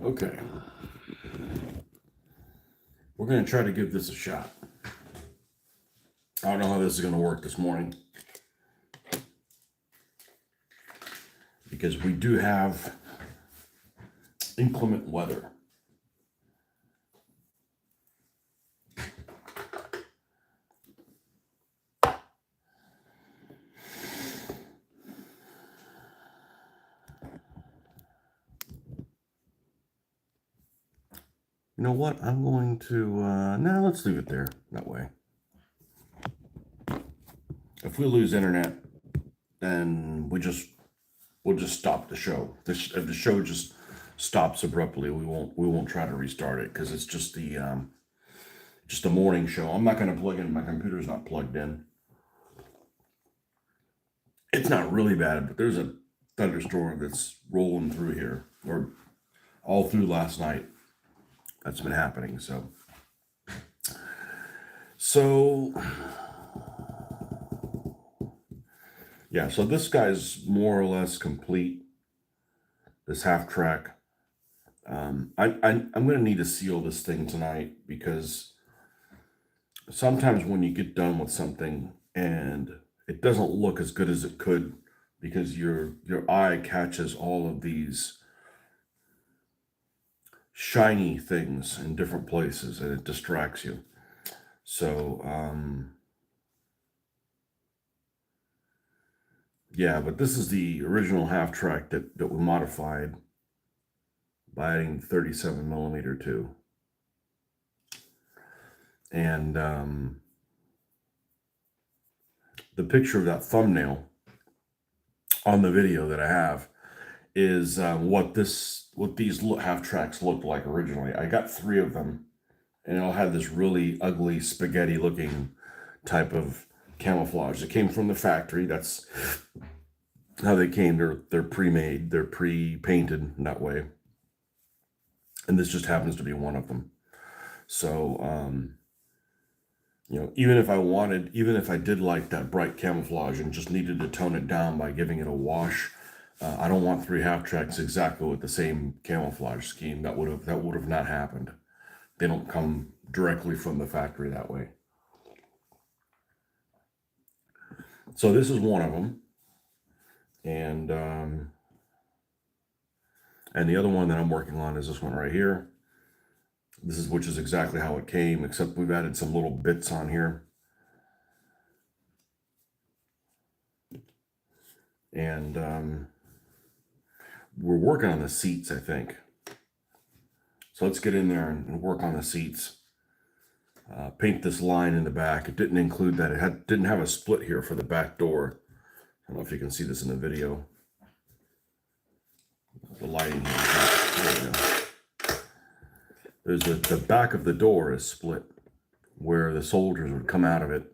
Okay. We're going to try to give this a shot. I don't know how this is going to work this morning, because we do have inclement weather. You know what? I'm going to, let's leave it there that way. If we lose internet, then we'll just stop the show. If the show just stops abruptly, we won't try to restart it, because it's just the morning show. I'm not going to plug in. My computer's not plugged in. It's not really bad, but there's a thunderstorm that's rolling through here, or all through last night. That's been happening. So yeah. So this guy's more or less complete. This half track. I'm going to need to seal this thing tonight, because sometimes when you get done with something and it doesn't look as good as it could, because your eye catches all of these shiny things in different places, and it distracts you. So yeah, but this is the original half track that we modified by adding 37 millimeter to. And the picture of that thumbnail on the video that I have is what these half tracks looked like originally. I got 3 of them, and it all had this really ugly spaghetti looking type of camouflage that came from the factory. That's how they came. They're pre-made, they're pre-painted that way, and this just happens to be one of them. So even if I did like that bright camouflage and just needed to tone it down by giving it a wash, I don't want 3 half tracks exactly with the same camouflage scheme. That would have not happened. They don't come directly from the factory that way. So this is one of them, and the other one that I'm working on is this one right here. Which is exactly how it came, except we've added some little bits on here. And we're working on the seats, I think. So let's get in there and work on the seats. Paint this line in the back. It didn't include that. Didn't have a split here for the back door. I don't know if you can see this in the video. The lighting here. There's the back of the door is split where the soldiers would come out of it,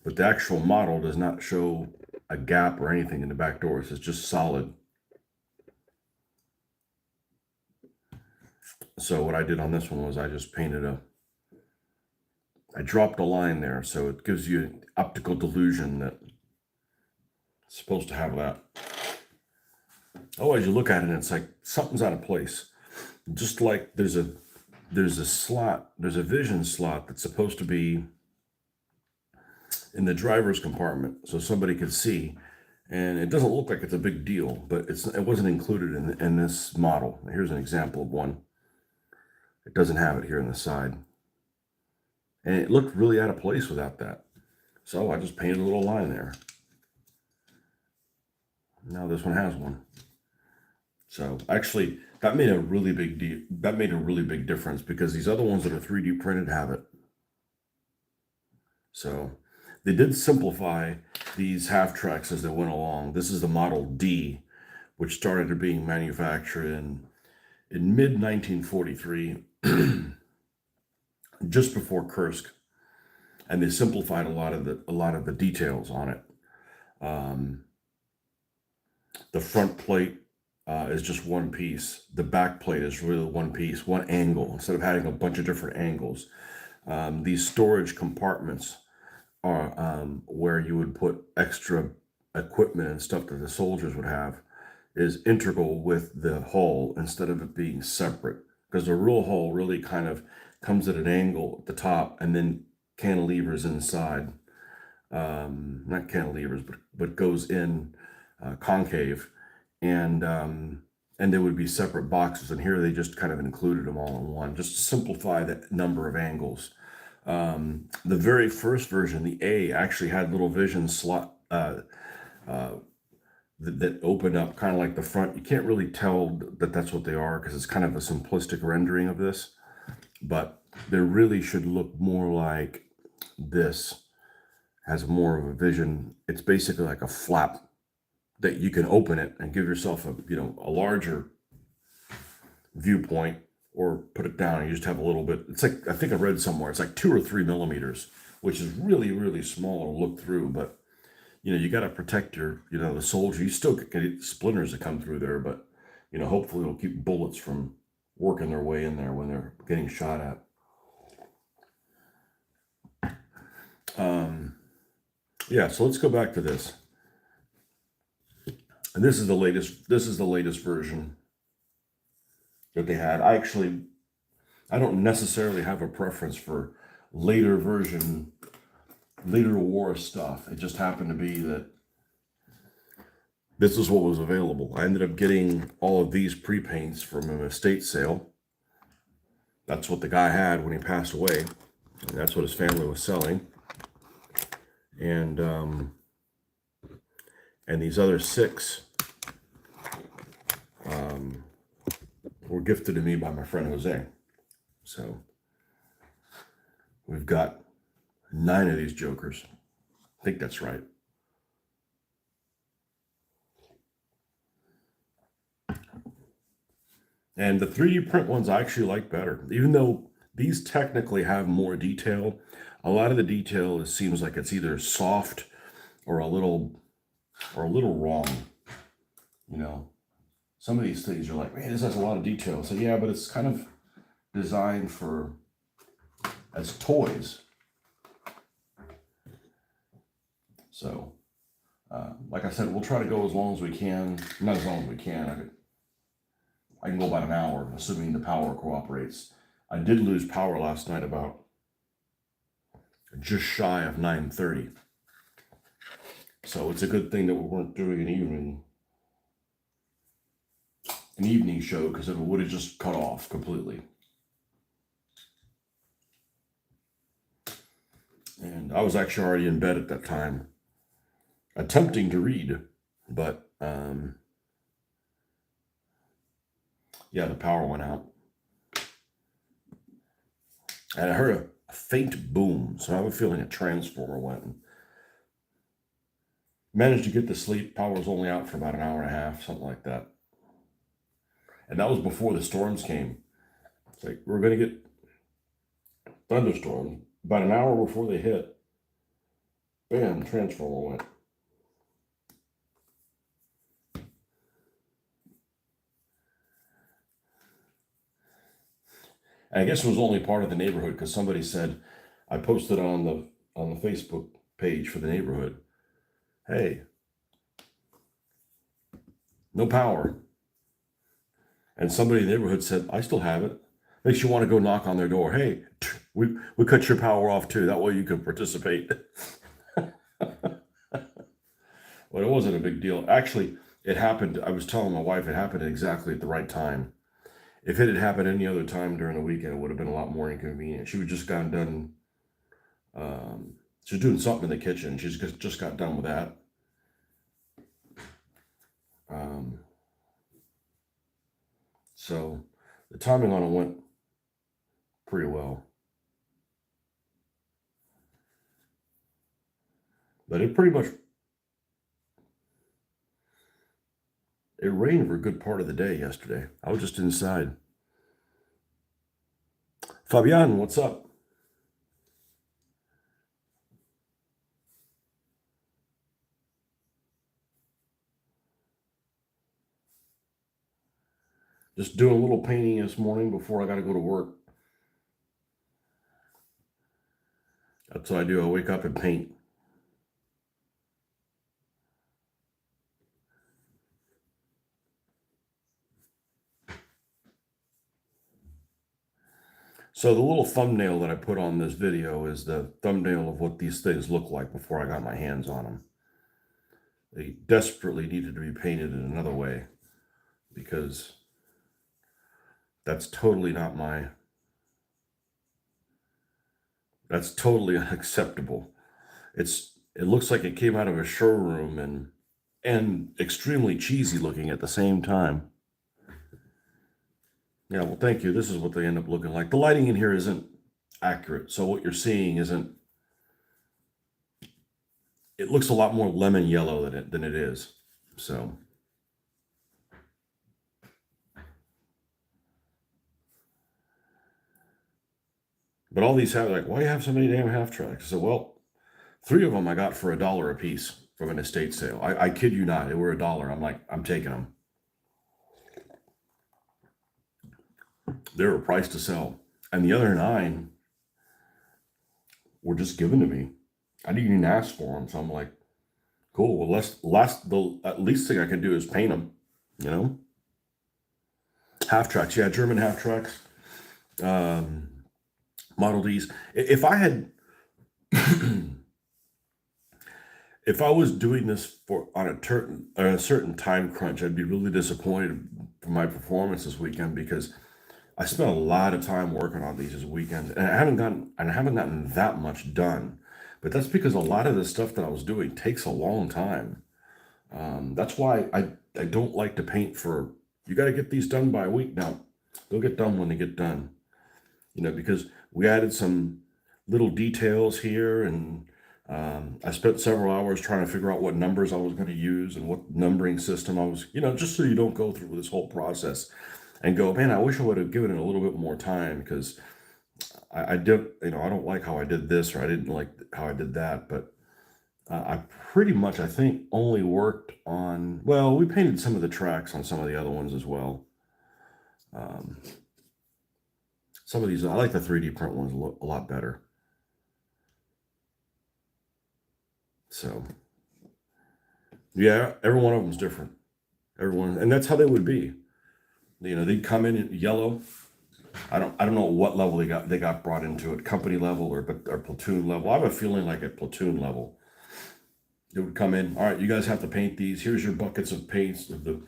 but the actual model does not show a gap or anything in the back doors. It's just solid. So what I did on this one was I just I dropped a line there, so it gives you an optical delusion that it's supposed to have that. Otherwise, you look at it and it's like something's out of place. Just like there's a vision slot that's supposed to be in the driver's compartment so somebody could see, and it doesn't look like it's a big deal, but it wasn't included in this model. Here's an example of one. It doesn't have it here on the side, and it looked really out of place without that. So I just painted a little line there. Now this one has one. So actually, that made a really big difference, because these other ones that are 3D printed have it. So they did simplify these half tracks as they went along. This is the Model D, which started being manufactured in mid 1943, just before Kursk, and they simplified a lot of the details on it. The front plate is just one piece. The back plate is really one piece, one angle, instead of having a bunch of different angles. These storage compartments are where you would put extra equipment and stuff that the soldiers would have. is integral with the hull instead of it being separate, because the real hull really kind of comes at an angle at the top and then cantilevers inside. Not cantilevers, but goes in concave, and there would be separate boxes. And here they just kind of included them all in one, just to simplify the number of angles. The very first version, the A, actually had little vision slot that open up kind of like the front. You can't really tell that that's what they are because it's kind of a simplistic rendering of this, but they really should look more like this. Has more of a vision. It's basically like a flap that you can open it and give yourself a larger viewpoint, or put it down and you just have a little bit. It's like, I think I read somewhere, it's like 2 or 3 millimeters, which is really, really small to look through. But you got to protect the soldier. You still get splinters that come through there, but hopefully it'll keep bullets from working their way in there when they're getting shot at. Yeah, so let's go back to this. And this is the latest version that they had. I don't necessarily have a preference for later war stuff. It just happened to be that this is what was available. I ended up getting all of these pre-paints from an estate sale. That's what the guy had when he passed away, and that's what his family was selling. And these other 6 were gifted to me by my friend Jose. So we've got 9 of these jokers. I think that's right. And the 3D print ones I actually like better, even though these technically have more detail. A lot of the detail seems like it's either soft or a little wrong. Some of these things you're like, man, this has a lot of detail. So yeah, but it's kind of designed as toys. So, like I said, we'll try to go as long as we can. Not as long as we can. I can go about an hour, assuming the power cooperates. I did lose power last night about just shy of 9:30. So it's a good thing that we weren't doing an evening show, because it would have just cut off completely. And I was actually already in bed at that time, attempting to read, but yeah, the power went out. And I heard a faint boom, so I have a feeling a transformer went. And managed to get to sleep. Power was only out for about an hour and a half, something like that. And that was before the storms came. It's like, we're going to get thunderstorms. About an hour before they hit, bam, transformer went. And I guess it was only part of the neighborhood, because somebody said, I posted on the Facebook page for the neighborhood, hey, no power. And somebody in the neighborhood said, I still have it. Makes you want to go knock on their door. Hey, we cut your power off too. That way you can participate. Well, it wasn't a big deal. Actually, it happened. I was telling my wife it happened exactly at the right time. If it had happened any other time during the weekend, it would have been a lot more inconvenient. She was just gotten done. She was doing something in the kitchen. She's just got done with that. So the timing on it went pretty well. But it rained for a good part of the day yesterday. I was just inside. Fabian, what's up? Just doing a little painting this morning before I got to go to work. That's what I do. I wake up and paint. So the little thumbnail that I put on this video is the thumbnail of what these things look like before I got my hands on them. They desperately needed to be painted in another way because that's totally not my, that's totally unacceptable. It looks like it came out of a showroom and extremely cheesy looking at the same time. Yeah, well, thank you. This is what they end up looking like. The lighting in here isn't accurate, so what you're seeing isn't. It looks a lot more lemon yellow than it is. So, but all these have like, why do you have so many damn half tracks? So, well, 3 of them I got for $1 a piece from an estate sale. I kid you not, they were $1. I'm like, I'm taking them. They were a price to sell, and the other 9 were just given to me. I didn't even ask for them, so I'm like, cool. Well, the at least thing I can do is paint them. You know, half tracks. Yeah, German half tracks. Um, Model Ds. If I had, if I was doing this for on a certain time crunch, I'd be really disappointed for my performance this weekend because I spent a lot of time working on these this weekend, and I haven't gotten that much done. But that's because a lot of the stuff that I was doing takes a long time. That's why I don't like to paint for. You got to get these done by a week now. They'll get done when they get done. You know, because we added some little details here, and I spent several hours trying to figure out what numbers I was going to use and what numbering system I was. You know, just so you don't go through this whole process and go, man, I wish I would have given it a little bit more time because I did, you know, I don't like how I did this or I didn't like how I did that, but I pretty much, I think, only worked on, well, we painted some of the tracks on some of the other ones as well. Um, some of these, I like the 3D print ones a lot better. So, yeah, every one of them's different. Everyone, and that's how they would be. You know, they'd come in yellow. I don't know what level they got brought into it, company level or platoon level. I have a feeling like at platoon level, it would come in. All right, you guys have to paint these. Here's your buckets of paints, the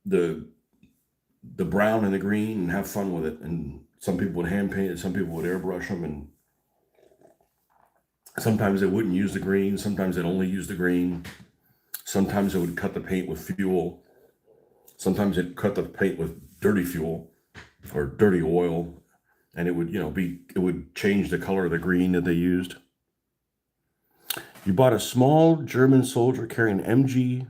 the brown and the green, and have fun with it. And some people would hand paint it, some people would airbrush them, and sometimes they wouldn't use the green. Sometimes they'd only use the green. Sometimes they would cut the paint with fuel. Sometimes they'd cut the paint with dirty fuel or dirty oil, and it would, you know, it would change the color of the green that they used. You bought a small German soldier carrying MG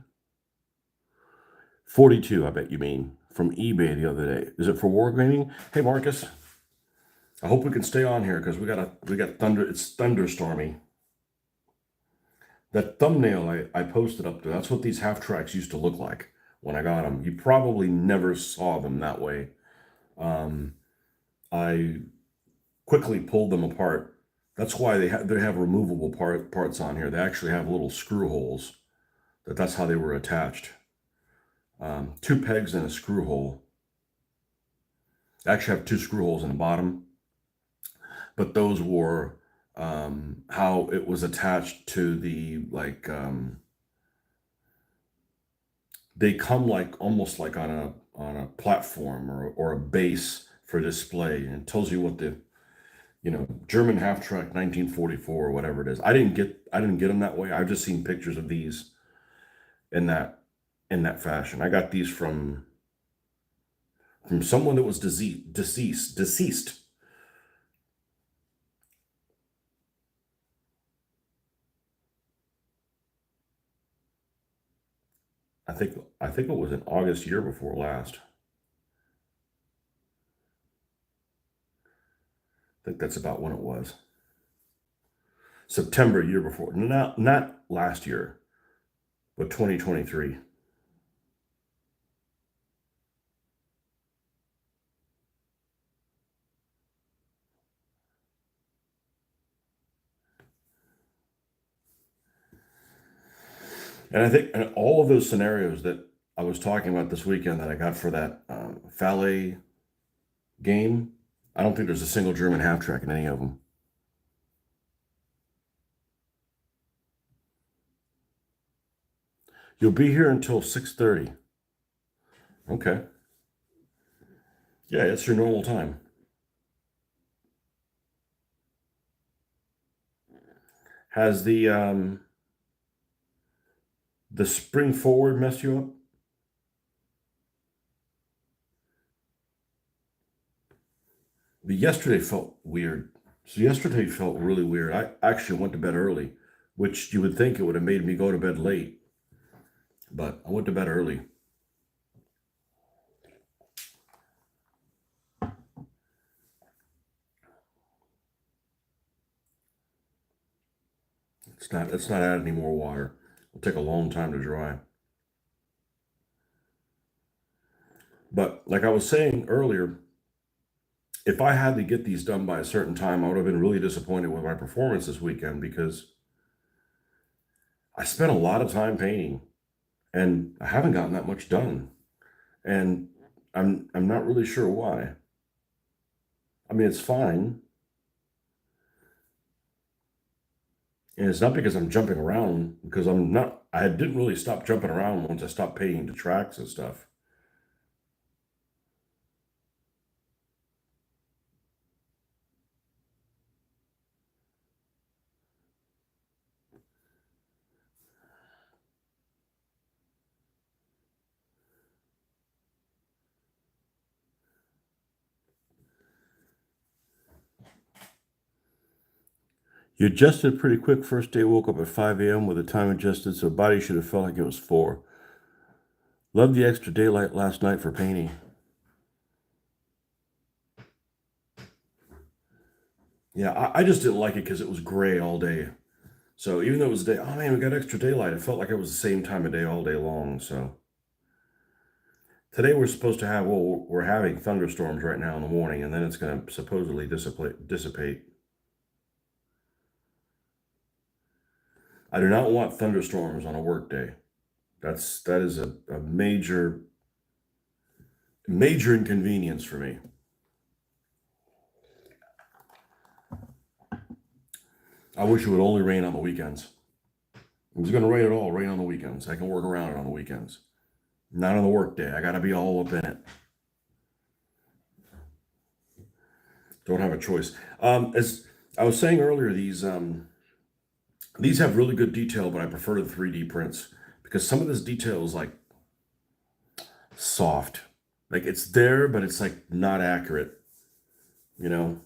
42, I bet you mean, from eBay the other day. Is it for wargaming? Hey Marcus, I hope we can stay on here because we got thunder. It's thunderstormy. That thumbnail I posted up there, that's what these half tracks used to look like when I got them. You probably never saw them that way. I quickly pulled them apart. That's why they have removable parts on here. They actually have little screw holes. That's how they were attached. 2 pegs and a screw hole. I actually have 2 screw holes in the bottom, but those were how it was attached to the they come like almost like on a platform or a base for display, and it tells you what the, you know, German half track 1944 or whatever it is. I didn't get them that way. I've just seen pictures of these in that fashion. I got these from someone that was deceased. I think it was in August year before last. I think that's about when it was. September year before. Not last year, but 2023. And I think in all of those scenarios that I was talking about this weekend that I got for that Fallet game, I don't think there's a single German half track in any of them. You'll be here until 6:30. Okay. Yeah, it's your normal time. Has the spring forward messed you up? But yesterday felt weird. So yesterday felt really weird. I actually went to bed early, which you would think it would have made me go to bed late, but I went to bed early. It's not add any more water. It'll take a long time to dry. But like I was saying earlier, if I had to get these done by a certain time, I would have been really disappointed with my performance this weekend because I spent a lot of time painting and I haven't gotten that much done. And I'm not really sure why. I mean, it's fine. And it's not because I'm jumping around, because I didn't really stop jumping around once I stopped painting the tracks and stuff. You adjusted pretty quick. First day, woke up at 5 a.m. with the time adjusted, so body should have felt like it was 4. Loved the extra daylight last night for painting. Yeah, I just didn't like it because it was gray all day. So even though it was day, oh man, we got extra daylight. It felt like it was the same time of day all day long. So today we're supposed to have, well, we're having thunderstorms right now in the morning, and then it's going to supposedly dissipate. I do not want thunderstorms on a work day. That is a major inconvenience for me. I wish it would only rain on the weekends. If it's going to rain at all, rain on the weekends. I can work around it on the weekends. Not on the work day. I got to be all up in it. Don't have a choice. As I was saying earlier, these have really good detail, but I prefer the 3D prints because some of this detail is like soft. Like it's there, but it's like not accurate, you know.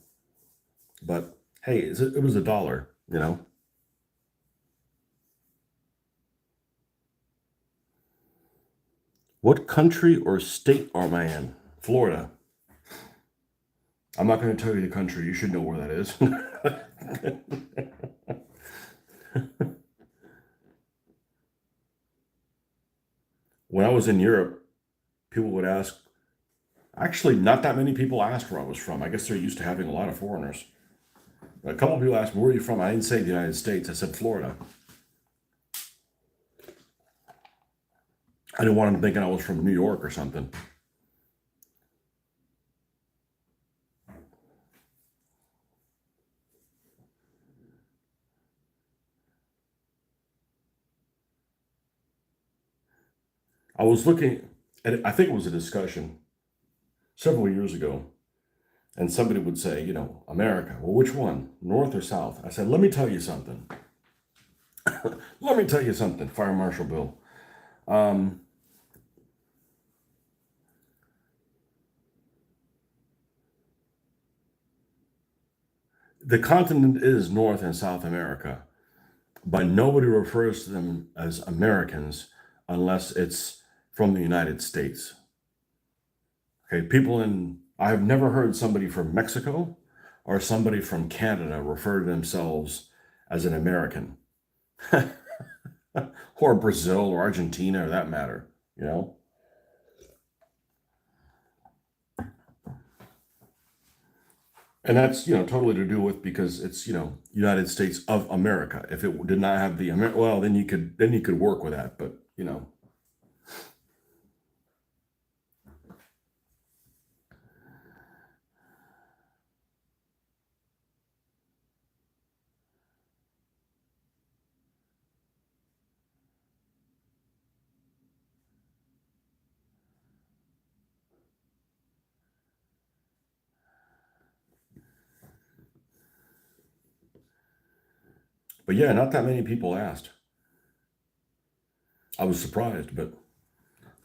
But hey, it was $1, you know. What country or state am I in? Florida. I'm not going to tell you the country. You should know where that is. When I was in Europe, people would ask. Actually, not that many people asked where I was from. I guess they're used to having a lot of foreigners. A couple of people asked me, "Where are you from?" I didn't say the United States. I said Florida. I didn't want them thinking I was from New York or something. I was looking at, I think it was a discussion several years ago, and somebody would say, America. Well, which one, North or South? I said, let me tell you something. Let me tell you something, Fire Marshal Bill. Um, the continent is North and South America, but nobody refers to them as Americans unless it's from the United States. Okay, I have never heard somebody from Mexico or somebody from Canada refer to themselves as an American or Brazil or Argentina or that matter, you know? And that's, totally to do with because it's, United States of America. If it did not have the well, then you could work with that, but, But yeah, not that many people asked. I was surprised, but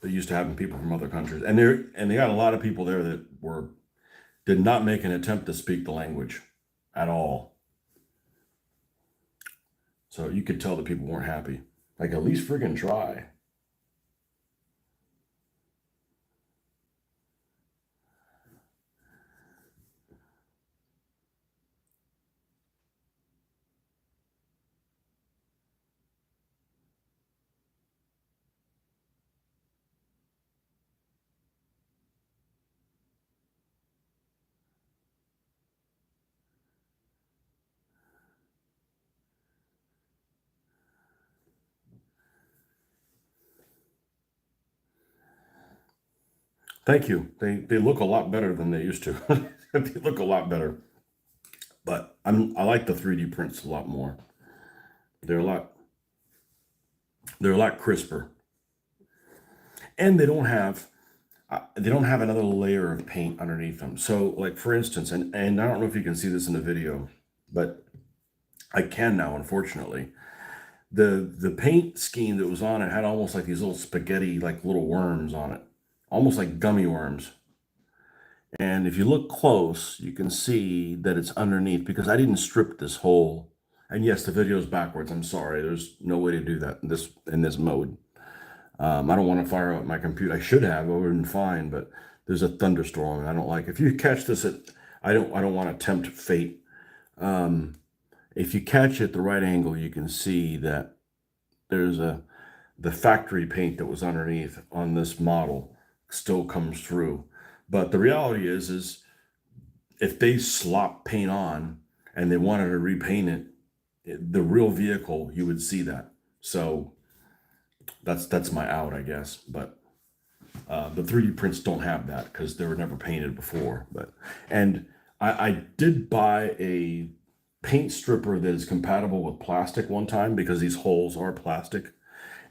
they're used to having people from other countries, and they got a lot of people there that did not make an attempt to speak the language at all. So you could tell that people weren't happy. Like, at least friggin' try. Thank you. They look a lot better than they used to. They look a lot better. But I like the 3D prints a lot more. They're a lot they're a lot crisper. And they don't have another layer of paint underneath them. So, like, for instance, and I don't know if you can see this in the video, but I can now, unfortunately. The paint scheme that was on it had almost like these little spaghetti, like little worms on it, almost like gummy worms. And if you look close, you can see that it's underneath, because I didn't strip this whole. And yes, the video is backwards. I'm sorry. There's no way to do that in this mode. I don't want to fire up my computer. I should have. I would have been fine, but there's a thunderstorm, and I don't like. If you catch this at, I don't want to tempt fate. Um, if you catch it at the right angle, you can see that there's the factory paint that was underneath on this model still comes through. But the reality is if they slop paint on and they wanted to repaint it, the real vehicle, you would see that. So that's my out, I guess. But the 3D prints don't have that because they were never painted before. And I did buy a paint stripper that is compatible with plastic one time, because these holes are plastic,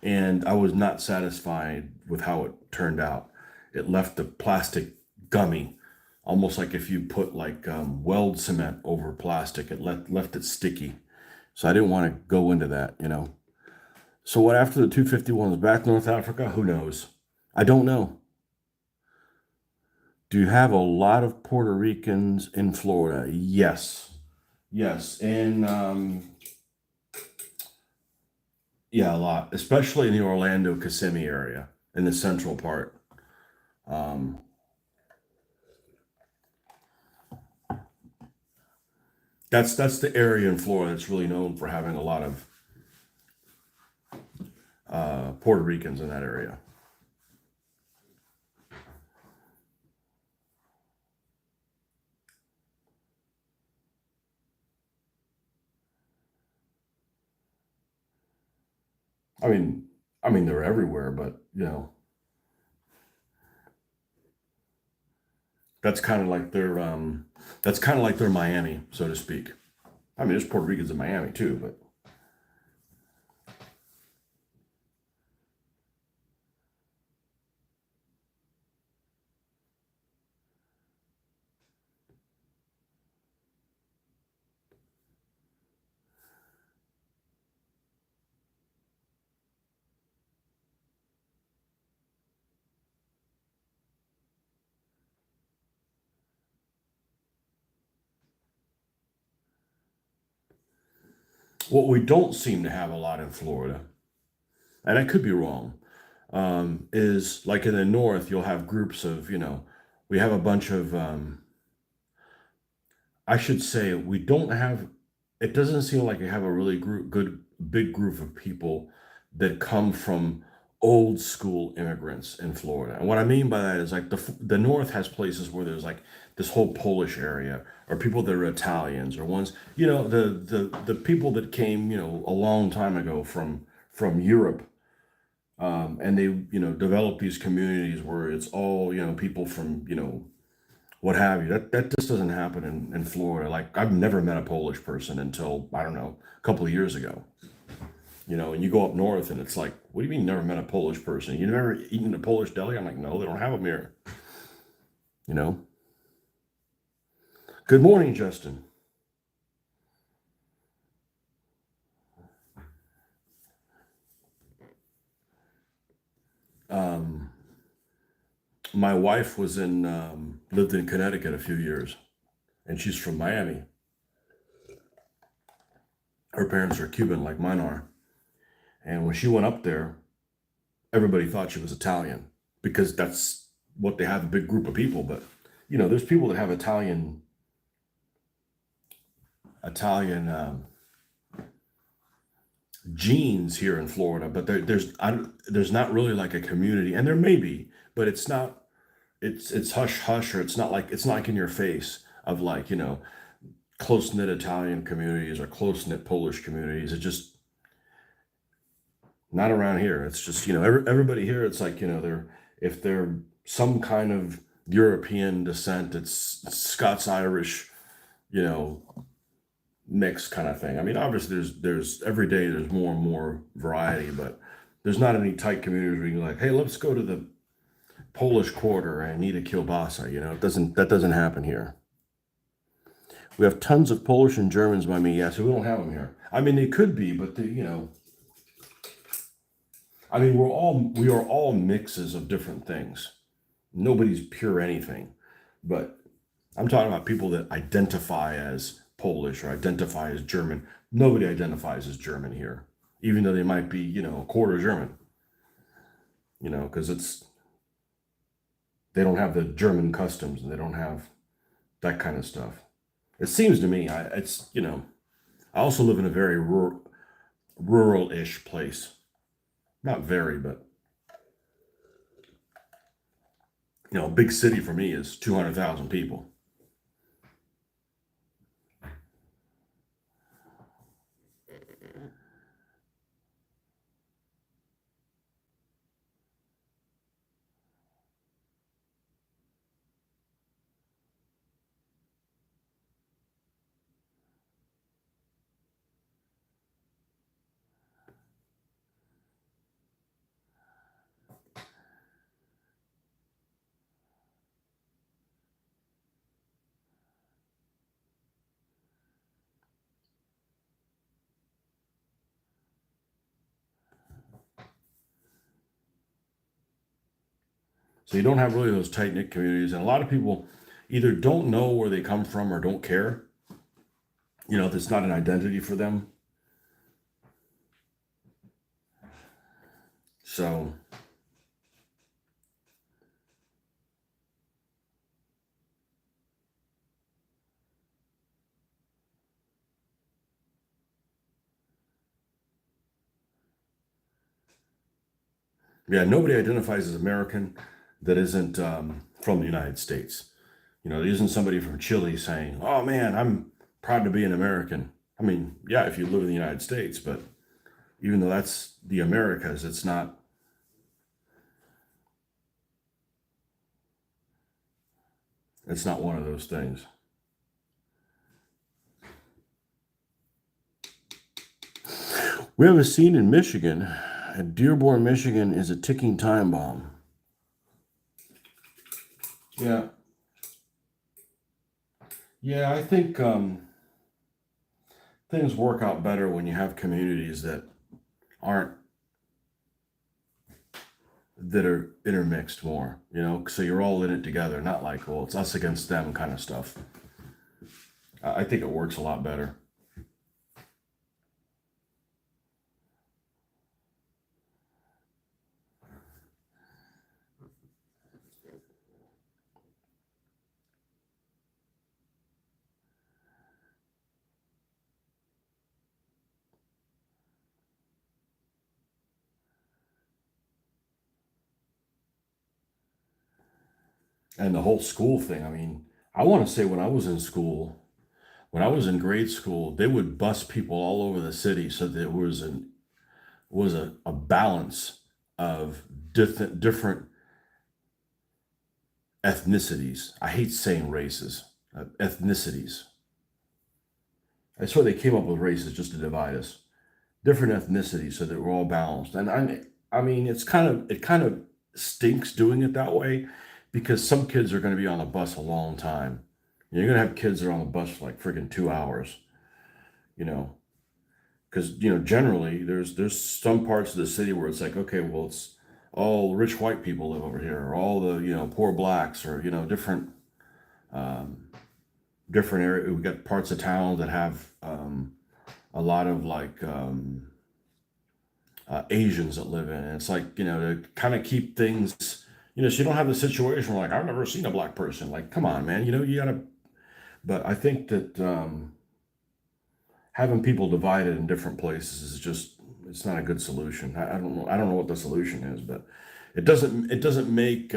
and I was not satisfied with how it turned out. It left the plastic gummy, almost like if you put like weld cement over plastic. It left it sticky. So I didn't want to go into that. So what after the 251 is back North Africa? Who knows? I don't know. Do you have a lot of Puerto Ricans in Florida? Yes. Yes. And yeah, a lot, especially in the Orlando Kissimmee area, in the central part. Um, that's the area in Florida that's really known for having a lot of Puerto Ricans in that area. I mean, they're everywhere, but that's kind of like their Miami, so to speak. I mean, there's Puerto Ricans in Miami too, but what we don't seem to have a lot in Florida, and I could be wrong, is like in the north, you'll have groups of, we have a bunch of, I should say, we don't have, it doesn't seem like you have a really good, big group of people that come from old school immigrants in Florida. And what I mean by that is, like, the north has places where there's like this whole Polish area, or people that are Italians, or ones, the people that came, a long time ago from Europe, and they develop these communities where it's all people from what have you. That just doesn't happen in Florida. Like, I've never met a Polish person until, I don't know, a couple of years ago. And you go up north and it's like, what do you mean you never met a Polish person? You never eaten a Polish deli? I'm like, no, they don't have them here. You know. Good morning, Justin. Um, my wife lived in Connecticut a few years, and she's from Miami. Her parents are Cuban, like mine are. And when she went up there, everybody thought she was Italian because that's what they have, a big group of people. But there's people that have Italian genes here in Florida, but there's not really like a community, and there may be, but it's not. It's hush hush, or it's not like in your face of like close knit Italian communities or close knit Polish communities. It just not around here. It's just everybody here. It's like if they're some kind of European descent, it's Scots Irish, you know, mix kind of thing. I mean, obviously there's every day there's more and more variety, but there's not any tight communities where you're like, hey, let's go to the Polish Quarter and eat a kielbasa. That doesn't happen here. We have tons of Polish and Germans by me. Yeah, so we don't have them here. I mean, they could be, but I mean, we are all mixes of different things. Nobody's pure anything, but I'm talking about people that identify as Polish or identify as German. Nobody identifies as German here, even though they might be, a quarter German. Because they don't have the German customs and they don't have that kind of stuff. It seems to me, I also live in a very rural-ish place. Not very, but a big city for me is 200,000 people. So you don't have really those tight knit communities, and a lot of people either don't know where they come from or don't care. If it's not an identity for them. So yeah, nobody identifies as American that isn't from the United States. There isn't somebody from Chile saying, "Oh man, I'm proud to be an American." I mean, yeah, if you live in the United States, but even though that's the Americas, it's not one of those things. We have a scene in Michigan. Dearborn, Michigan is a ticking time bomb. Yeah, yeah, I think things work out better when you have communities aren't that are intermixed more. So you're all in it together, not like, well, it's us against them kind of stuff. I think it works a lot better. And the whole school thing. I mean, I want to say when I was in grade school, they would bus people all over the city so there was a balance of different ethnicities. I hate saying races, ethnicities. That's why they came up with races, just to divide us. Different ethnicities so that we're all balanced. And I mean, it kind of stinks doing it that way because some kids are going to be on the bus a long time. You're going to have kids that are on the bus for like freaking 2 hours, you know, because generally there's some parts of the city where it's like, okay, well, it's all rich white people live over here, or all the poor blacks, or um, different area. We got parts of town that have a lot of like Asians that live in. And it's like to kind of keep things. So you don't have the situation where like I've never seen a black person. Like, come on, man. You gotta. But I think that having people divided in different places is just it's not a good solution. I don't know. I don't know what the solution is, but it doesn't make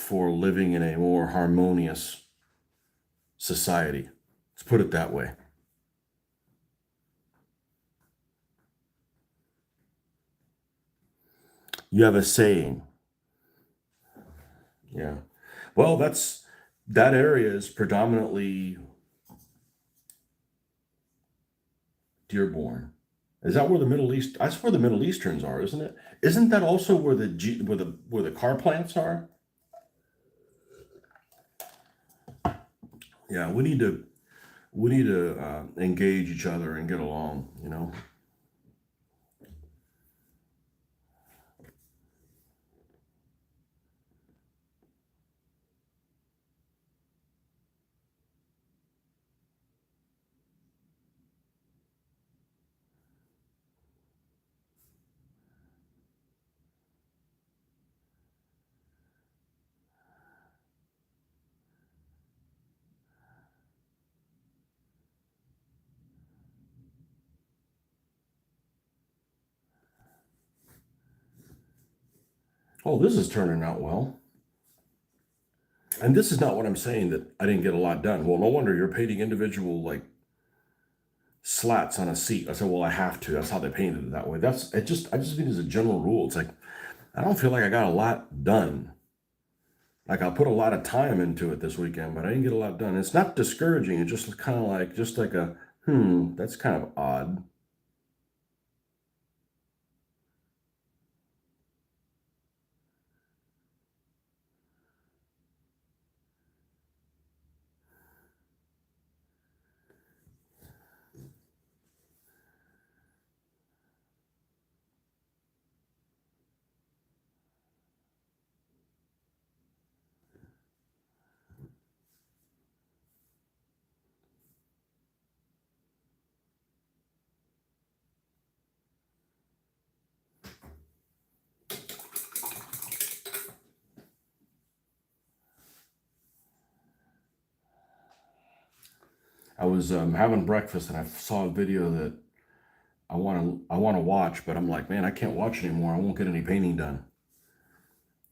for living in a more harmonious society. Let's put it that way. You have a saying. Yeah. Well, that area is predominantly Dearborn. Is that where the Middle East? That's where the Middle Easterns are, isn't it? Isn't that also where the car plants are? Yeah, we need to engage each other and get along. Oh, this is turning out well. And this is not what I'm saying that I didn't get a lot done. Well, no wonder you're painting individual like slats on a seat. I said, well, I have to. That's how they painted it that way. That's it. I just think as a general rule, it's like I don't feel like I got a lot done. Like I put a lot of time into it this weekend, but I didn't get a lot done. It's not discouraging. It's just kind of like that's kind of odd. I was having breakfast and I saw a video that I want to watch, but I'm like, man, I can't watch anymore. I won't get any painting done.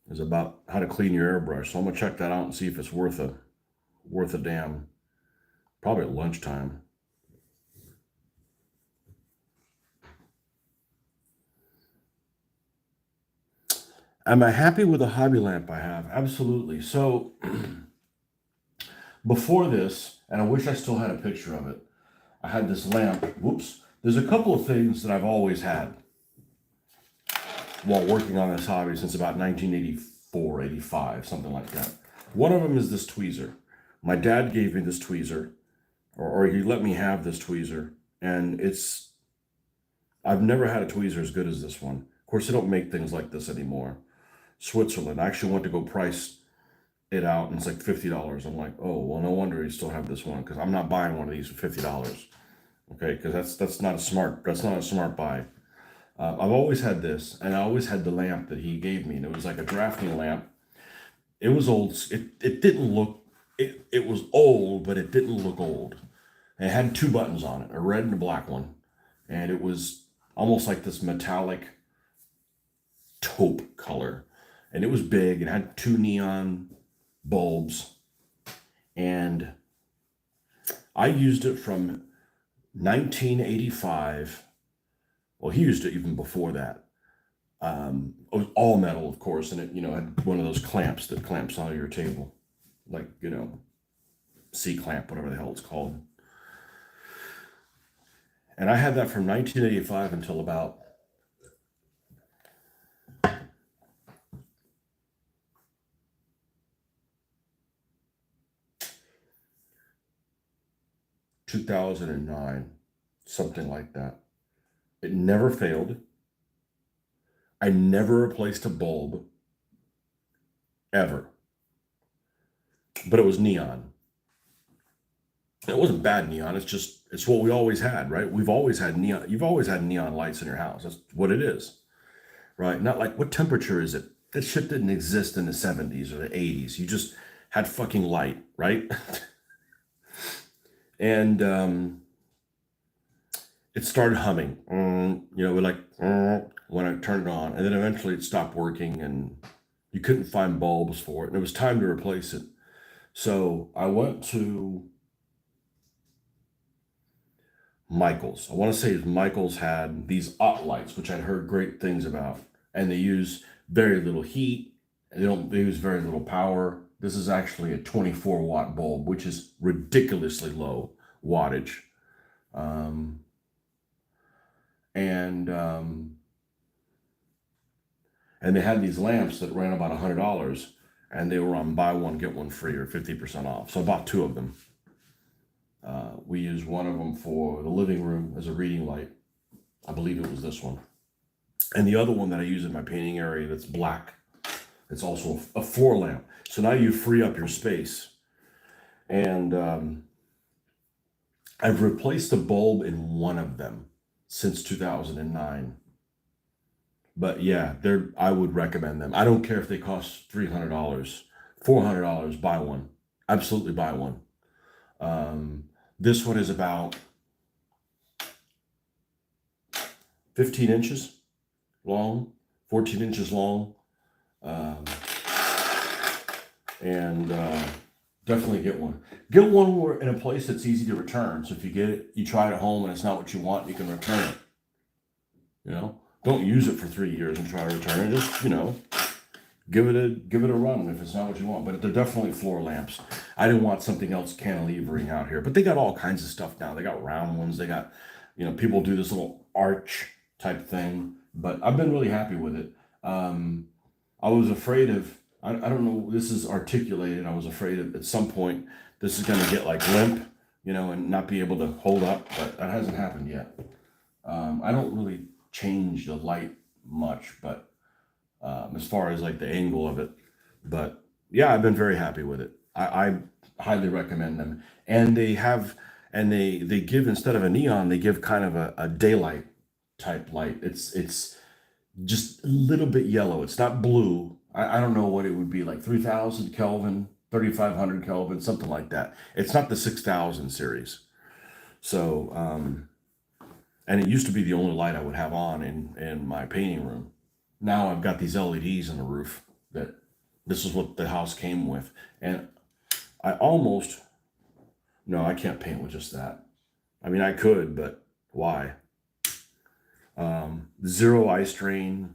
It's about how to clean your airbrush, so I'm gonna check that out and see if it's worth a damn. Probably at lunchtime. Am I happy with the hobby lamp I have? Absolutely. So before this, and I wish I still had a picture of it, I had this lamp. Whoops. There's a couple of things that I've always had while working on this hobby since about 1984, 85, something like that. One of them is this tweezer. My dad gave me this tweezer, or he let me have this tweezer, and I've never had a tweezer as good as this one. Of course, they don't make things like this anymore. Switzerland. I actually went to go price it out, and it's like $50. I'm like, oh well, no wonder you still have this one because I'm not buying one of these for $50. Okay, because that's not a smart buy. I've always had this, and I always had the lamp that he gave me, and it was like a drafting lamp. It was old. It didn't look. It was old, but it didn't look old. And it had two buttons on it, a red and a black one, and it was almost like this metallic taupe color, and it was big. It had two neon bulbs, and I used it from 1985. Well, he used it even before that. It was all metal, of course, and it had one of those clamps that clamps onto your table, like C clamp, whatever the hell it's called. And I had that from 1985 until about 2009, something like that. It never failed. I never replaced a bulb ever, but it was neon. It wasn't bad neon. It's what we always had, right? We've always had neon. You've always had neon lights in your house. That's what it is, right? Not like what temperature is it? That shit didn't exist in the 70s or the 80s. You just had fucking light, right? And it started humming. Like when I turned it on, and then eventually it stopped working, and you couldn't find bulbs for it, and it was time to replace it. So I went to Michaels. I want to say Michaels had these OT lights, which I'd heard great things about, and they use very little heat. They use very little power. This is actually a 24-watt bulb, which is ridiculously low wattage. Um, and and they had these lamps that ran about $100, and they were on buy one get one free or 50% off. So I bought two of them. We used one of them for the living room as a reading light. I believe it was this one. And the other one that I use in my painting area that's black. It's also a 4 lamp. So now you free up your space. And I've replaced the bulb in one of them since 2009. But yeah, I would recommend them. I don't care if they cost $300, $400, buy one. Absolutely buy one. This one is about 15 inches long, 14 inches long. And definitely get one. Get one where in a place that's easy to return. So if you get it, you try it at home and it's not what you want, you can return it. Don't use it for 3 years and try to return it. Just give it a run if it's not what you want. But they're definitely floor lamps. I didn't want something else cantilevering out here, but they got all kinds of stuff now. They got round ones. They got people do this little arch type thing. But I've been really happy with it. I was afraid of. I don't know. This is articulated. I was afraid of at some point this is going to get like limp, and not be able to hold up. But that hasn't happened yet. I don't really change the light much, but as far as like the angle of it, but yeah, I've been very happy with it. I highly recommend them, and they give, instead of a neon, they give kind of a daylight type light. It's just a little bit yellow. It's not blue. I don't know what it would be, like 3000 Kelvin, 3500 Kelvin, something like that. It's not the 6000 series. So and it used to be the only light I would have on in my painting room. Now I've got these LEDs on the roof that this is what the house came with. And I almost, no, I can't paint with just that. I mean, I could, but why? Zero eye strain.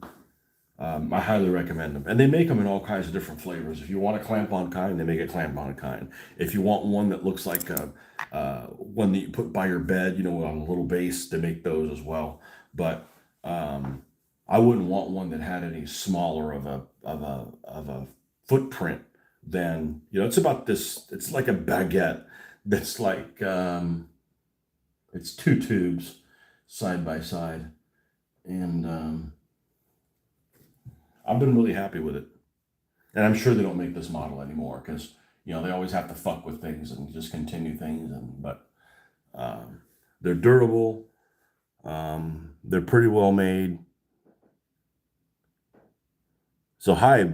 I highly recommend them. And they make them in all kinds of different flavors. If you want a clamp-on kind, they make a clamp-on kind. If you want one that looks like one that you put by your bed, on a little base, they make those as well. But I wouldn't want one that had any smaller of a footprint than, it's about this. It's like a baguette that's like it's 2 tubes side by side, and I've been really happy with it. And I'm sure they don't make this model anymore because, they always have to fuck with things and just continue things. But they're durable. They're pretty well made. So hi,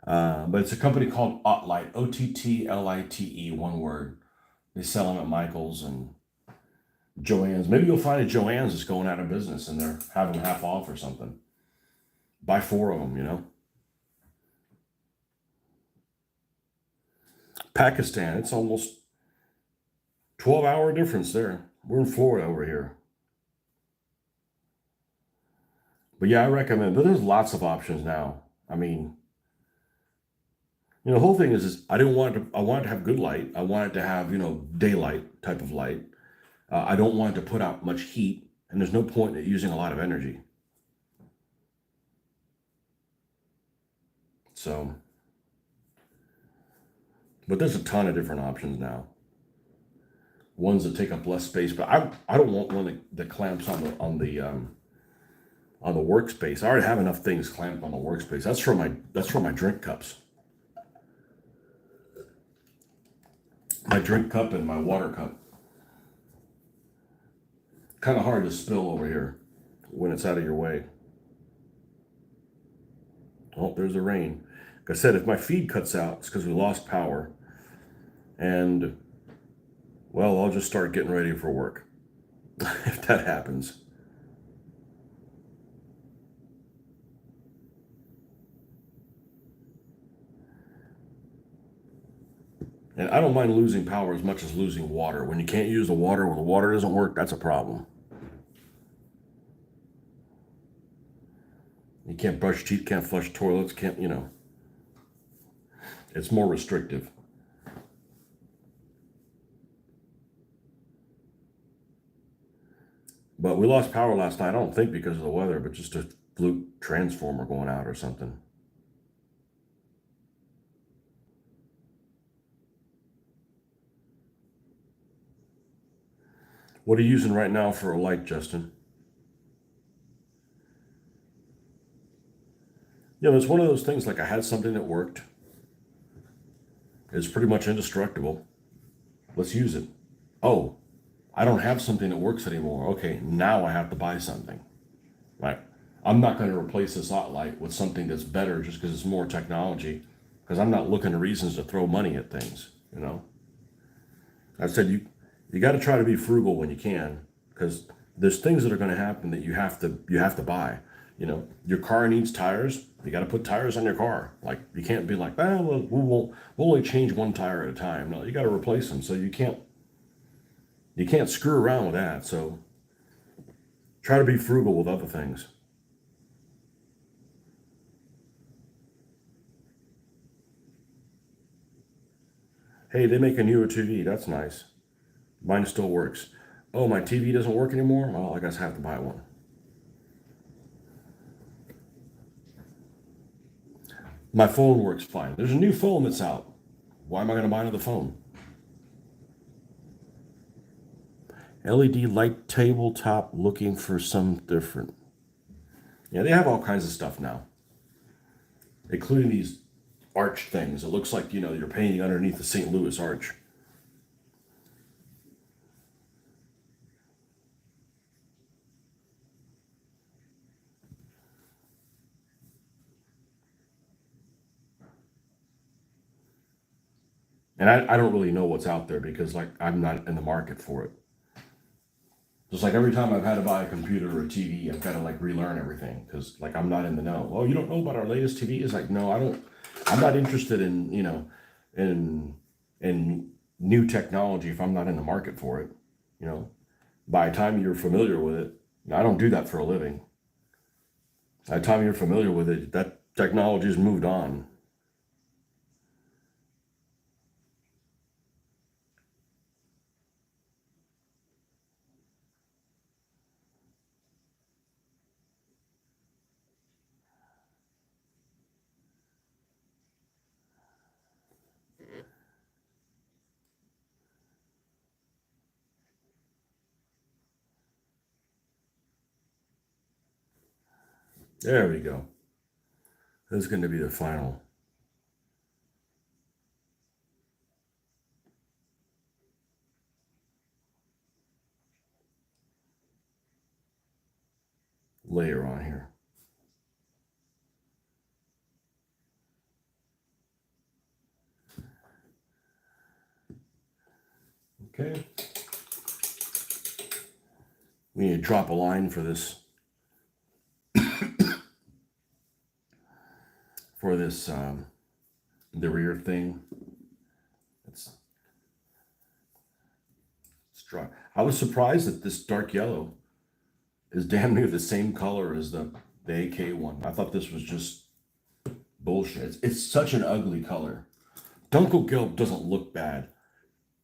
but it's a company called Ottlite, Ottlite, one word. They sell them at Michael's and Joann's. Maybe you'll find a Joann's is going out of business and they're having half off or something. Buy 4 of them, Pakistan, it's almost 12-hour difference there. We're in Florida over here. But yeah, I recommend, but there's lots of options now. I mean, the whole thing is I wanted to have good light. I wanted to have, daylight type of light. I don't want it to put out much heat, and there's no point in using a lot of energy. So, but there's a ton of different options now. Ones that take up less space, but I don't want one that clamps on on the workspace. I already have enough things clamped on the workspace. That's for my drink cups. My drink cup and my water cup. Kind of hard to spill over here when it's out of your way. Oh, there's the rain. Like I said, if my feed cuts out, it's because we lost power. And, well, I'll just start getting ready for work if that happens. And I don't mind losing power as much as losing water. When you can't use the water, when the water doesn't work, that's a problem. You can't brush teeth, can't flush toilets, can't, it's more restrictive. But we lost power last night, I don't think because of the weather, but just a fluke transformer going out or something. What are you using right now for a light, Justin? It's one of those things like I had something that worked. It's pretty much indestructible. Let's use it. Oh, I don't have something that works anymore. Okay, now I have to buy something. Right? I'm not going to replace this hot light with something that's better just because it's more technology. Because I'm not looking at reasons to throw money at things. I said you got to try to be frugal when you can, because there's things that are going to happen that you have to buy. Your car needs tires. You got to put tires on your car. Like, you can't be like, well, we'll only change one tire at a time. No, you got to replace them. So you can't screw around with that. So try to be frugal with other things. Hey, they make a newer TV. That's nice. Mine still works. Oh, my TV doesn't work anymore. Well, I guess I have to buy one. My phone works fine. There's a new phone that's out. Why am I going to buy another phone? LED light tabletop, looking for some different. Yeah, they have all kinds of stuff now, including these arch things. It looks like, you're painting underneath the St. Louis Arch. And I don't really know what's out there because, like, I'm not in the market for it. Just like every time I've had to buy a computer or a TV, I've got to like relearn everything because, like, I'm not in the know. Oh, you don't know about our latest TV? It's like, no, I don't. I'm not interested in in new technology if I'm not in the market for it. You know, by the time you're familiar with it, I don't do that for a living. By the time you're familiar with it, that technology's moved on. There we go. This is going to be the final layer on here. Okay. We need to drop a line for this the rear thing. It's it's dry. I was surprised that this dark yellow is damn near the same color as the AK one. I thought this was just bullshit. It's such an ugly color. Dunkel Gelb doesn't look bad,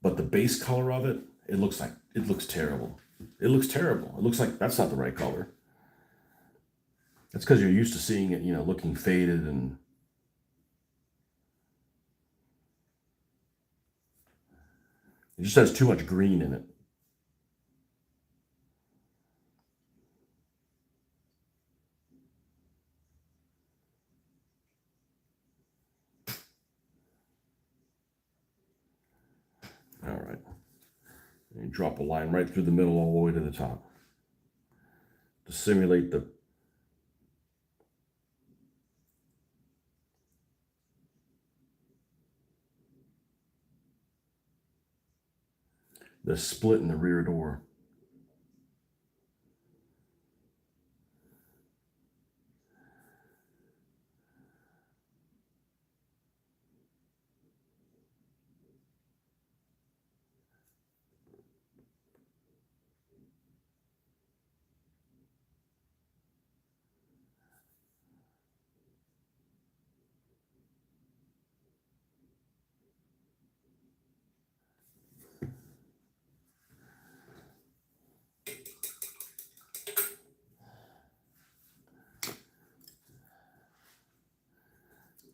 but the base color of it, it looks terrible. It looks terrible. It looks like that's not the right color. That's because you're used to seeing it, looking faded, and it just has too much green in it. And you drop a line right through the middle all the way to the top to simulate the split in the rear door.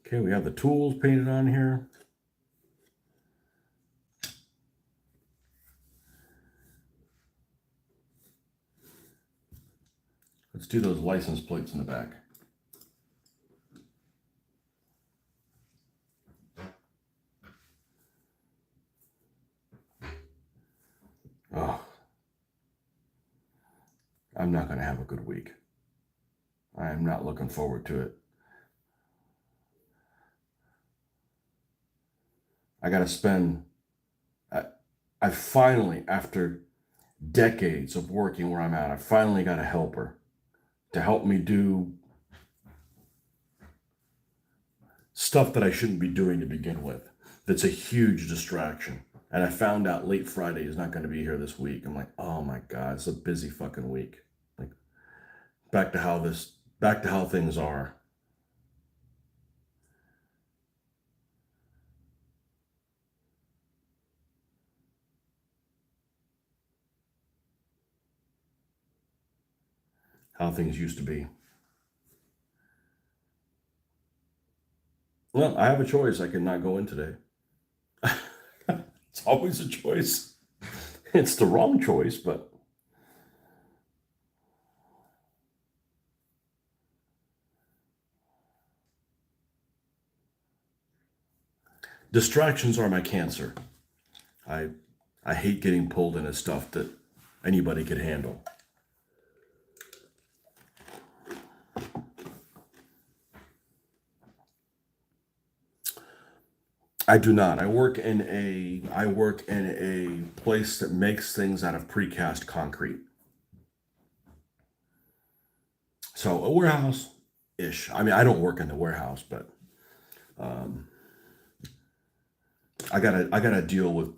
Okay, we have the tools painted on here. Let's do those license plates in the back. Oh, I'm not going to have a good week. I am not looking forward to it. I got to spend, I finally, after decades of working where I'm at, I finally got a helper to help me do stuff that I shouldn't be doing to begin with. That's a huge distraction. And I found out late Friday is not going to be here this week. I'm like, oh my God, it's a busy fucking week. Like back to how things are. How things used to be. Well, I have a choice. I can not go in today. It's always a choice. It's the wrong choice, but distractions are my cancer. I I hate getting pulled into stuff that anybody could handle. I do not. I work in a place that makes things out of precast concrete. So a warehouse ish. I mean, I don't work in the warehouse, but um, I gotta deal with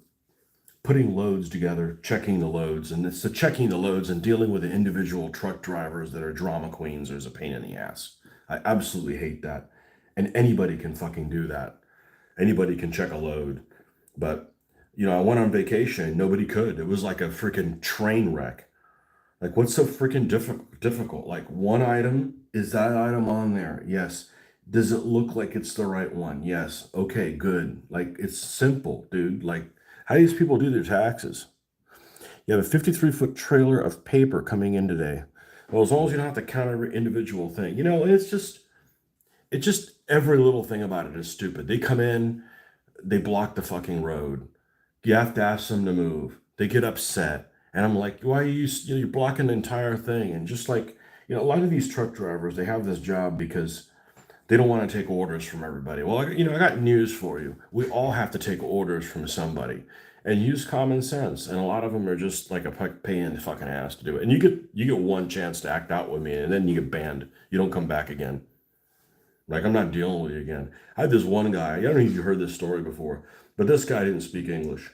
putting loads together, checking the loads, and it's the checking the loads and dealing with the individual truck drivers that are drama queens. There's a pain in the ass. I absolutely hate that, and anybody can fucking do that. Anybody can check a load, but I went on vacation. Nobody could. It was like a freaking train wreck. Like, what's so freaking difficult? Like, one item, is that item on there? Yes. Does it look like it's the right one? Yes. Okay, good. Like, it's simple, dude. Like, how do these people do their taxes? You have a 53-foot trailer of paper coming in today. Well, as long as you don't have to count every individual thing. It's just every little thing about it is stupid. They come in, they block the fucking road. You have to ask them to move. They get upset. And I'm like, why are you're blocking the entire thing? And just like, a lot of these truck drivers, they have this job because they don't want to take orders from everybody. Well, I got news for you. We all have to take orders from somebody and use common sense. And a lot of them are just like a pain in the fucking ass to do it. And you get one chance to act out with me, and then you get banned. You don't come back again. Like, I'm not dealing with you again. I had this one guy. I don't know if you heard this story before, but this guy didn't speak English.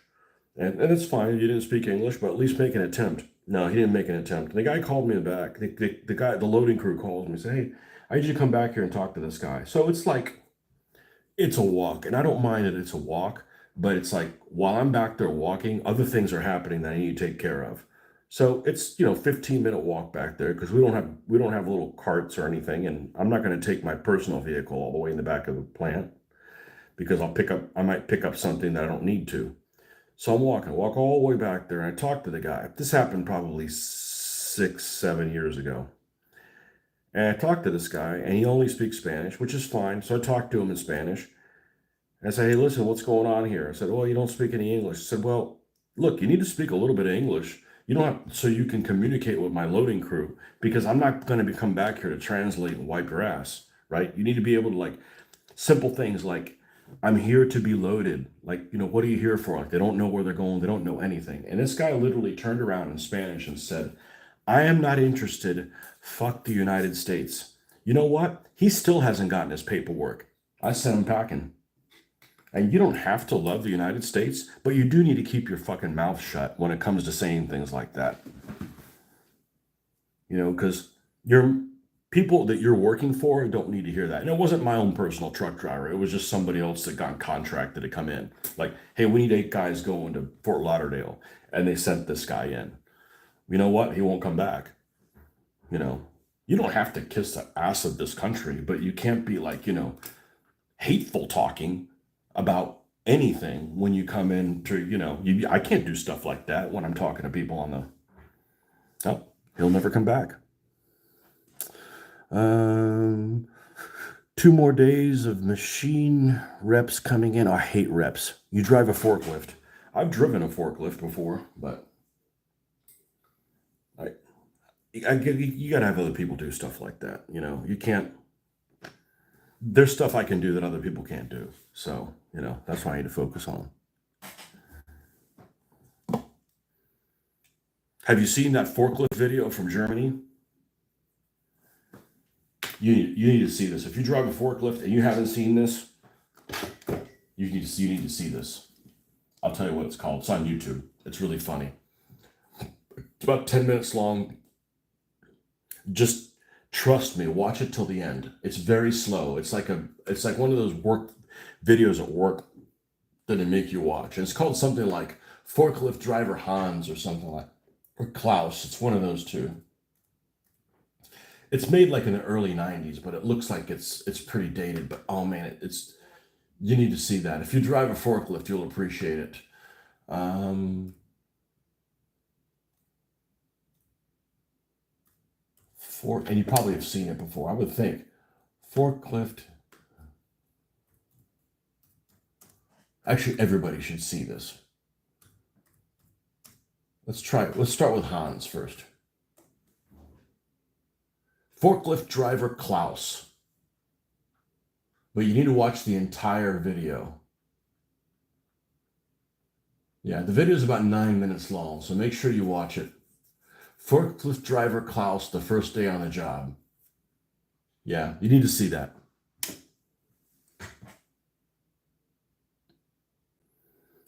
And it's fine. You didn't speak English, but at least make an attempt. No, he didn't make an attempt. And the guy called me back. The loading crew calls me and say, hey, I need you to come back here and talk to this guy. So it's like, it's a walk. And I don't mind that it's a walk, but it's like, while I'm back there walking, other things are happening that I need to take care of. So it's, 15-minute walk back there because we don't have little carts or anything. And I'm not going to take my personal vehicle all the way in the back of the plant because I might pick up something that I don't need to. So I'm walk all the way back there, and I talked to the guy. This happened probably 6, 7 years ago. And I talked to this guy, and he only speaks Spanish, which is fine. So I talked to him in Spanish. And I said, hey, listen, what's going on here? I said, well, you don't speak any English. I said, well, look, you need to speak a little bit of English. You don't have, so you can communicate with my loading crew, because I'm not going to come back here to translate and wipe your ass, right? You need to be able to, like, simple things like, I'm here to be loaded. Like, what are you here for? Like, they don't know where they're going. They don't know anything. And this guy literally turned around in Spanish and said, I am not interested. Fuck the United States. You know what? He still hasn't gotten his paperwork. I sent him packing. And you don't have to love the United States, but you do need to keep your fucking mouth shut when it comes to saying things like that. Because your people that you're working for don't need to hear that. And it wasn't my own personal truck driver. It was just somebody else that got contracted to come in. Like, hey, we need 8 guys going to Fort Lauderdale. And they sent this guy in. You know what? He won't come back. You don't have to kiss the ass of this country, but you can't be like, hateful talking about anything when you come in to, I can't do stuff like that when I'm talking to people on the, oh, he'll never come back. 2 more days of machine reps coming in. Oh, I hate reps. You drive a forklift. I've driven a forklift before, but you got to have other people do stuff like that. You can't, there's stuff I can do that other people can't do. So, that's what I need to focus on. Have you seen that forklift video from Germany? You need to see this. If you drive a forklift and you haven't seen this, you need to see this. I'll tell you what it's called. It's on YouTube. It's really funny. It's about 10 minutes long. Just trust me. Watch it till the end. It's very slow. It's like one of those work videos at work that they make you watch. And it's called something like Forklift Driver Hans or something like, or Klaus. It's one of those two. It's made like in the early 90s, but it looks like it's pretty dated. But oh man, you need to see that. If you drive a forklift, you'll appreciate it. And you probably have seen it before, I would think. Forklift. Actually, everybody should see this. Let's try it. Let's start with Hans first. Forklift driver Klaus. But you need to watch the entire video. Yeah, the video is about 9 minutes long, so make sure you watch it. Forklift driver Klaus, the first day on the job. Yeah, you need to see that.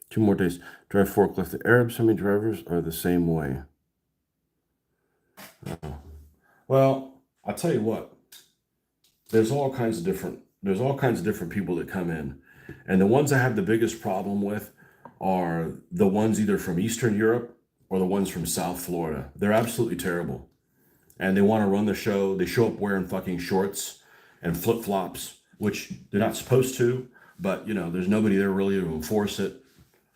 Two more days. Drive forklift. The Arab semi-drivers are the same way. Oh. Well, I'll tell you what. There's all kinds of different people that come in. And the ones I have the biggest problem with are the ones either from Eastern Europe or the ones from South Florida. They're absolutely terrible. And they want to run the show. They show up wearing fucking shorts and flip-flops, which they're not supposed to, but there's nobody there really to enforce it,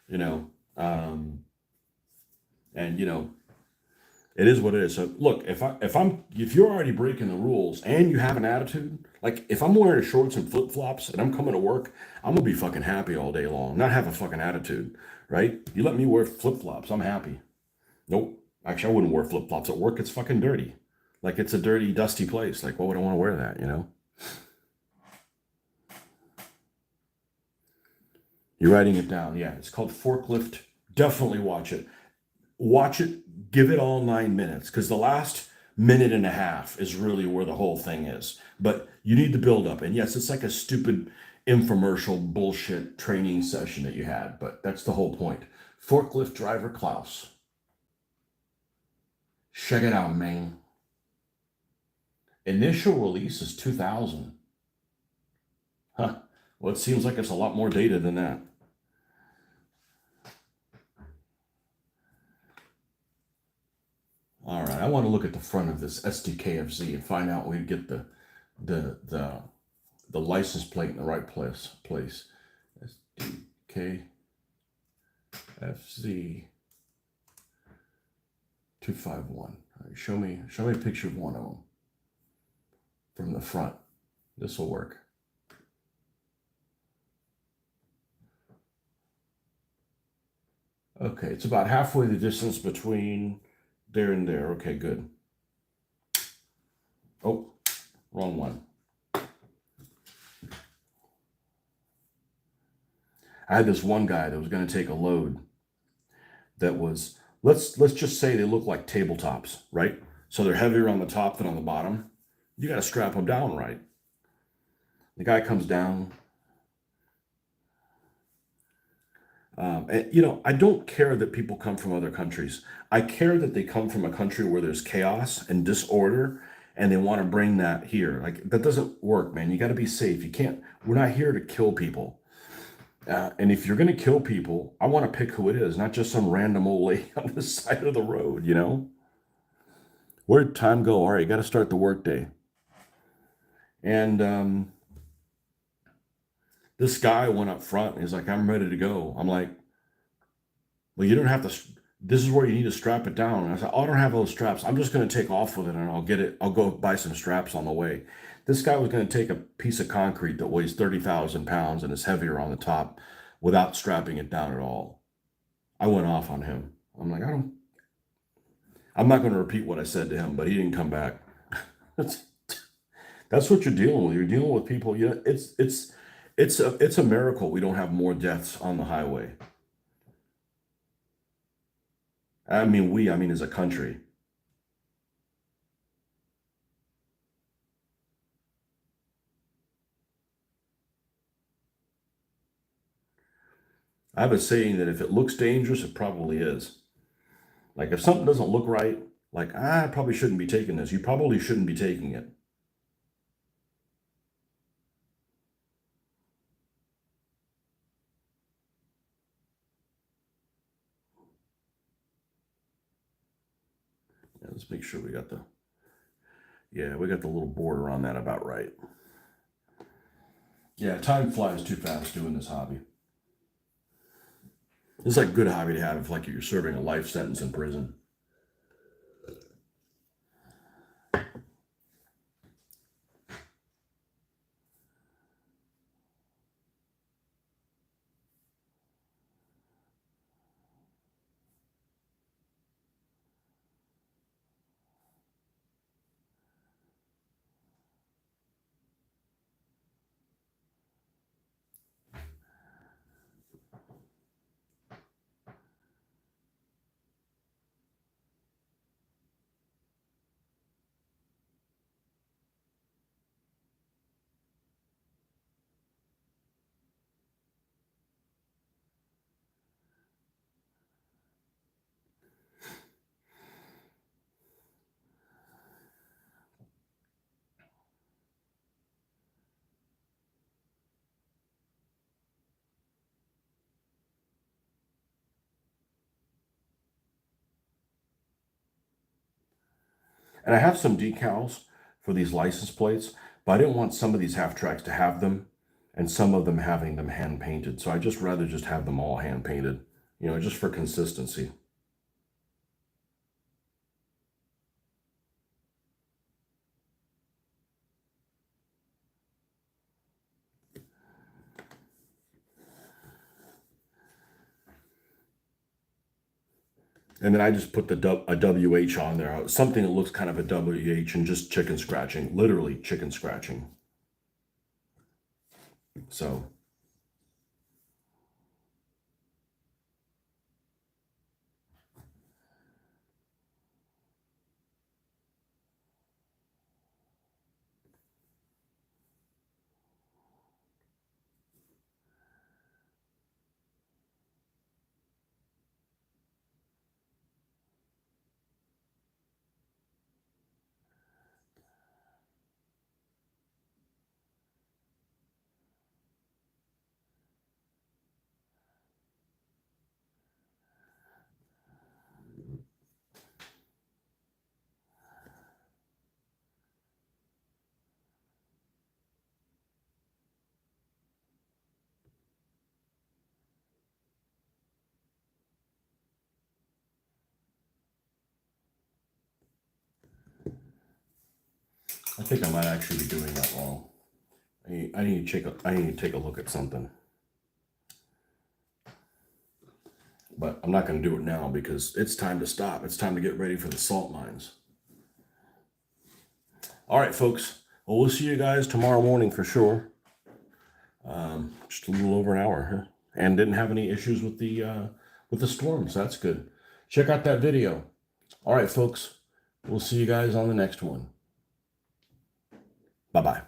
and it is what it is. So look, if you're already breaking the rules and you have an attitude, like if I'm wearing shorts and flip-flops and I'm coming to work, I'm gonna be fucking happy all day long, not have a fucking attitude, right? You let me wear flip-flops, I'm happy. Nope. Actually, I wouldn't wear flip-flops at work. It's fucking dirty. Like, it's a dirty, dusty place. Like, why would I want to wear that, You're writing it down. Yeah, it's called Forklift. Definitely watch it. Watch it. Give it all 9 minutes, because the last minute and a half is really where the whole thing is. But you need the build up. And yes, it's like a stupid infomercial bullshit training session that you had, but that's the whole point. Forklift driver Klaus. Check it out, man. Initial release is 2000. Huh. Well, it seems like it's a lot more data than that. All right, I want to look at the front of this SDKFZ and find out where we get the license plate in the right place. SDKFZ 251. All right, show me a picture of one of them from the front. This will work. Okay, it's about halfway the distance between there and there. Okay, good. Oh, wrong one. I had this one guy that was going to take a load that was, let's just say they look like tabletops, right? So they're heavier on the top than on the bottom. You got to strap them down right. The guy comes down. And, you know, I don't care that people come from other countries. I care that they come from a country where there's chaos and disorder and they want to bring that here. Like, that doesn't work, man. You got to be safe. You can't, we're not here to kill people. And if you're going to kill people, I want to pick who it is, not just some random old lady on the side of the road, you know? Where'd time go? All right, you got to start the workday. And this guy went up front and he's like, I'm ready to go. I'm like, well, you don't have to. This is where you need to strap it down. And I said, oh, I don't have those straps. I'm just going to take off with it and I'll get it. I'll go buy some straps on the way. This guy was going to take a piece of concrete that weighs 30,000 pounds and is heavier on the top without strapping it down at all. I went off on him. I'm like, I'm not going to repeat what I said to him, but he didn't come back. that's, that's what you're dealing with. You're dealing with people. You know, it's a miracle we don't have more deaths on the highway. I mean, as a country. I have a saying that if it looks dangerous, it probably is. Like if something doesn't look right, like I probably shouldn't be taking this. You probably shouldn't be taking it. Yeah, let's make sure we got the we got the little border on that about right. Yeah, time flies too fast doing this hobby. It's like a good hobby to have if like you're serving a life sentence in prison. And I have some decals for these license plates, but I didn't want some of these half tracks to have them and some of them having them hand painted. So I just rather just have them all hand painted, you know, just for consistency. And then I just put a WH on there, something that looks kind of a WH and just chicken scratching, literally chicken scratching. So I think I might actually be doing that wrong. I need to take a look at something. But I'm not going to do it now because it's time to stop. It's time to get ready for the salt mines. All right, folks. Well, we'll see you guys tomorrow morning for sure. Just a little over an hour, huh? And didn't have any issues with the storms. That's good. Check out that video. All right, folks. We'll see you guys on the next one. Bye-bye.